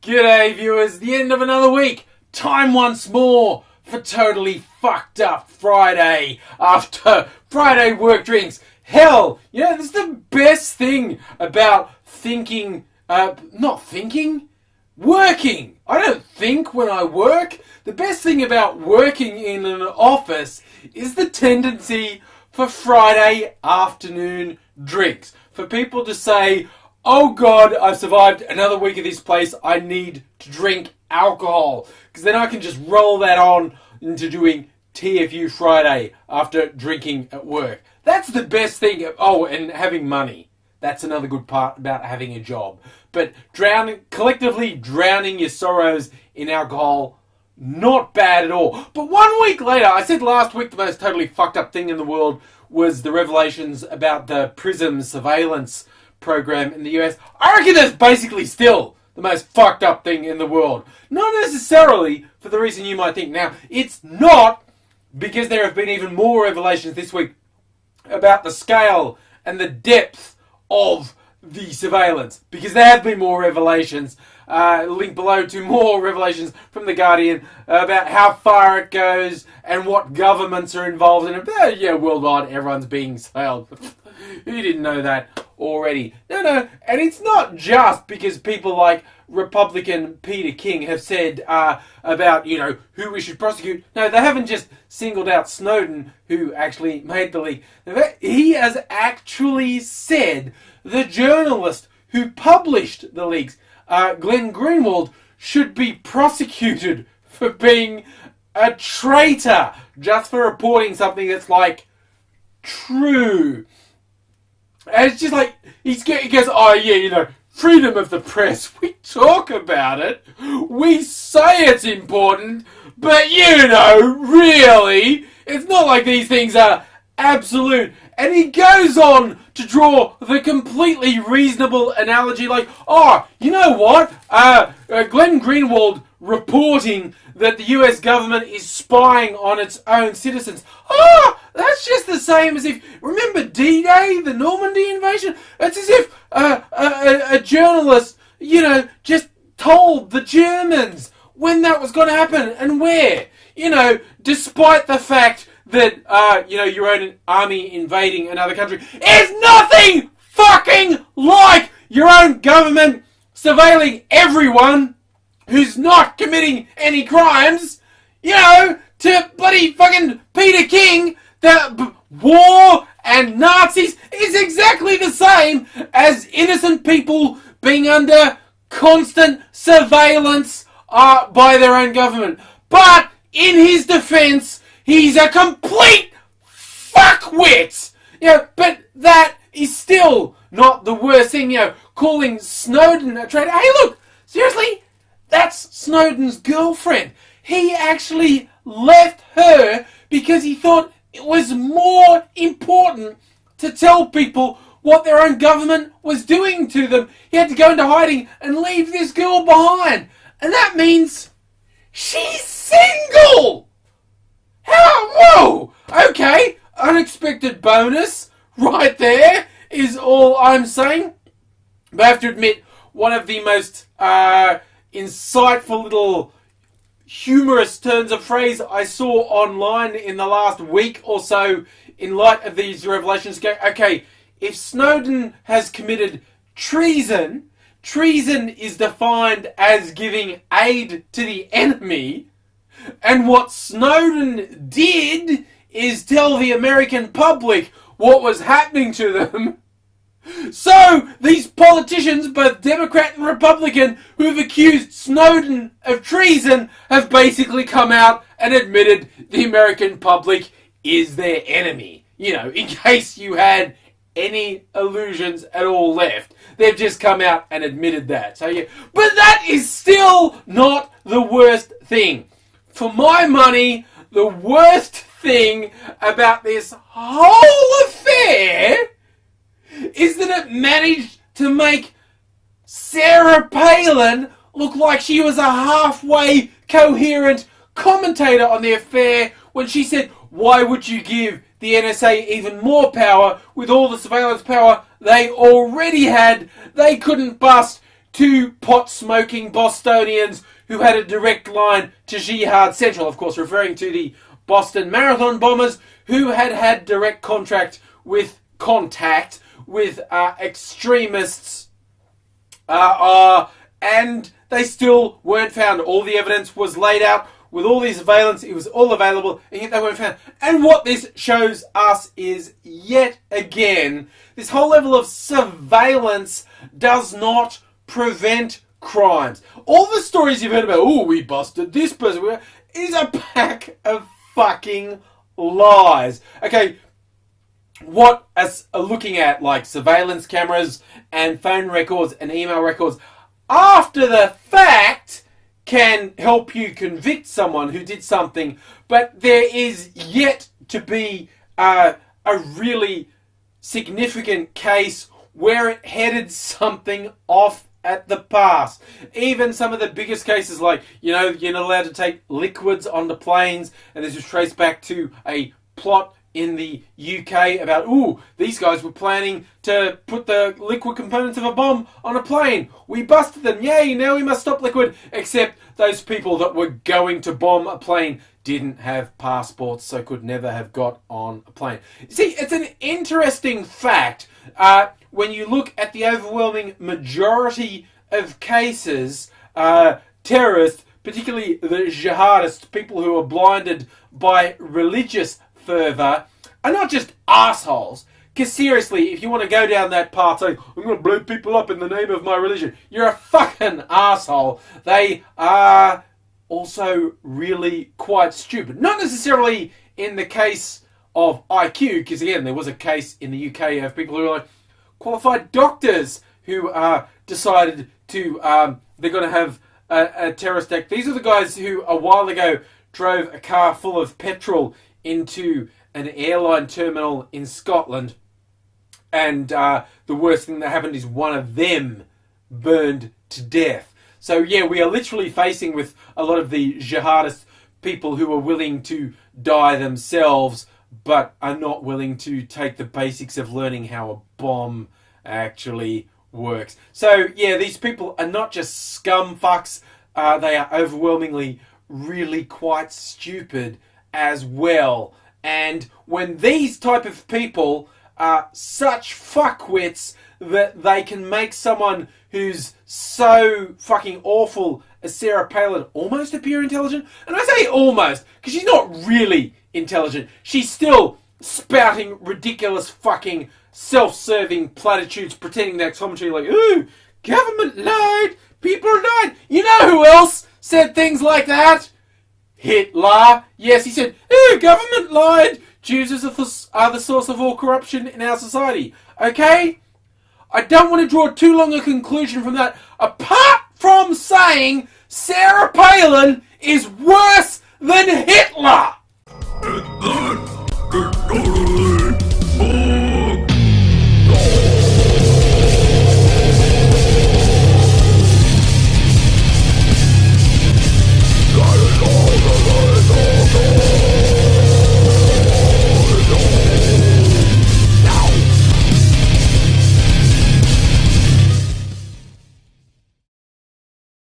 G'day viewers, the end of another week. Time once more for totally fucked up Friday after Friday work drinks. Hell, you know, this is the best thing about working. I don't think when I work. The best thing about working in an office is the tendency for Friday afternoon drinks. For people to say, oh God, I've survived another week at this place, I need to drink alcohol. Because then I can just roll that on into doing TFU Friday after drinking at work. That's the best thing. Oh, and having money. That's another good part about having a job. But collectively drowning your sorrows in alcohol, not bad at all. But 1 week later, I said last week the most totally fucked up thing in the world was the revelations about the PRISM surveillance program in the US. I reckon that's basically still the most fucked up thing in the world. Not necessarily for the reason you might think. Now, it's not, because there have been even more revelations this week about the scale and the depth of the surveillance, because there have been more revelations. Link below to more revelations from The Guardian about how far it goes and what governments are involved in it. Yeah, worldwide, everyone's being surveilled. Who didn't know that already? No, and it's not just because people like Republican Peter King have said about, you know, who we should prosecute. No, they haven't just singled out Snowden, who actually made the leak. He has actually said the journalist who published the leaks, Glenn Greenwald, should be prosecuted for being a traitor just for reporting something that's, like, true. And it's just like, he goes, oh yeah, you know, freedom of the press. We talk about it. We say it's important. But, you know, really, it's not like these things are absolute. And he goes on to draw the completely reasonable analogy like, oh, you know what? Glenn Greenwald reporting that the US government is spying on its own citizens. Oh, that's just the same as if, remember D-Day, the Normandy invasion? It's as if a journalist, you know, just told the Germans when that was going to happen and where. You know, despite the fact that, you know, your own army invading another country is nothing fucking like your own government surveilling everyone who's not committing any crimes, you know, to bloody fucking Peter King. The war and Nazis is exactly the same as innocent people being under constant surveillance by their own government. But in his defense, he's a complete fuckwit. You know, but that is still not the worst thing, you know, calling Snowden a traitor. Hey, look, seriously, that's Snowden's girlfriend. He actually left her because he thought it was more important to tell people what their own government was doing to them. He had to go into hiding and leave this girl behind. And that means she's single! How? Whoa! Okay, unexpected bonus right there is all I'm saying. But I have to admit, one of the most insightful little humorous turns of phrase I saw online in the last week or so in light of these revelations. Okay, if Snowden has committed treason, treason is defined as giving aid to the enemy, and what Snowden did is tell the American public what was happening to them. So, these politicians, both Democrat and Republican, who have accused Snowden of treason, have basically come out and admitted the American public is their enemy. You know, in case you had any illusions at all left. They've just come out and admitted that. So, yeah. But that is still not the worst thing. For my money, the worst thing about this whole affair is that it managed to make Sarah Palin look like she was a halfway coherent commentator on the affair when she said, why would you give the NSA even more power with all the surveillance power they already had? They couldn't bust two pot-smoking Bostonians who had a direct line to Jihad Central, of course referring to the Boston Marathon bombers, who had direct contact with extremists, and they still weren't found. All the evidence was laid out with all the surveillance. It was all available, and yet they weren't found. And what this shows us is, yet again, this whole level of surveillance does not prevent crimes. All the stories you've heard about, oh, we busted this person, is a pack of fucking lies. Okay, what as looking at like surveillance cameras and phone records and email records after the fact can help you convict someone who did something, but there is yet to be a really significant case where it headed something off at the pass. Even some of the biggest cases, like, you know, you're not allowed to take liquids onto planes, and this was traced back to a plot in the UK about, ooh, these guys were planning to put the liquid components of a bomb on a plane. We busted them. Yay, now we must stop liquid. Except those people that were going to bomb a plane didn't have passports, so could never have got on a plane. See, it's an interesting fact. When you look at the overwhelming majority of cases, terrorists, particularly the jihadists, people who are blinded by religious fervour, are not just assholes. Because seriously, if you want to go down that path saying, I'm going to blow people up in the name of my religion, you're a fucking asshole. They are also really quite stupid. Not necessarily in the case of IQ, because again, there was a case in the UK of people who are like qualified doctors who decided to, they're going to have a terrorist act. These are the guys who a while ago drove a car full of petrol into an airline terminal in Scotland, and the worst thing that happened is one of them burned to death. So yeah, we are literally facing with a lot of the jihadist people who are willing to die themselves, but are not willing to take the basics of learning how a bomb actually works. So yeah, these people are not just scum fucks, they are overwhelmingly really quite stupid as well. And when these type of people are such fuckwits that they can make someone who's so fucking awful as Sarah Palin almost appear intelligent, and I say almost because she's not really intelligent. She's still spouting ridiculous fucking self-serving platitudes, pretending that's commentary like, ooh, government lied, people died. You know who else said things like that? Hitler. Yes, he said, ooh, government lied. Jews are the source of all corruption in our society. Okay? I don't want to draw too long a conclusion from that, apart from saying Sarah Palin is worse than Hitler.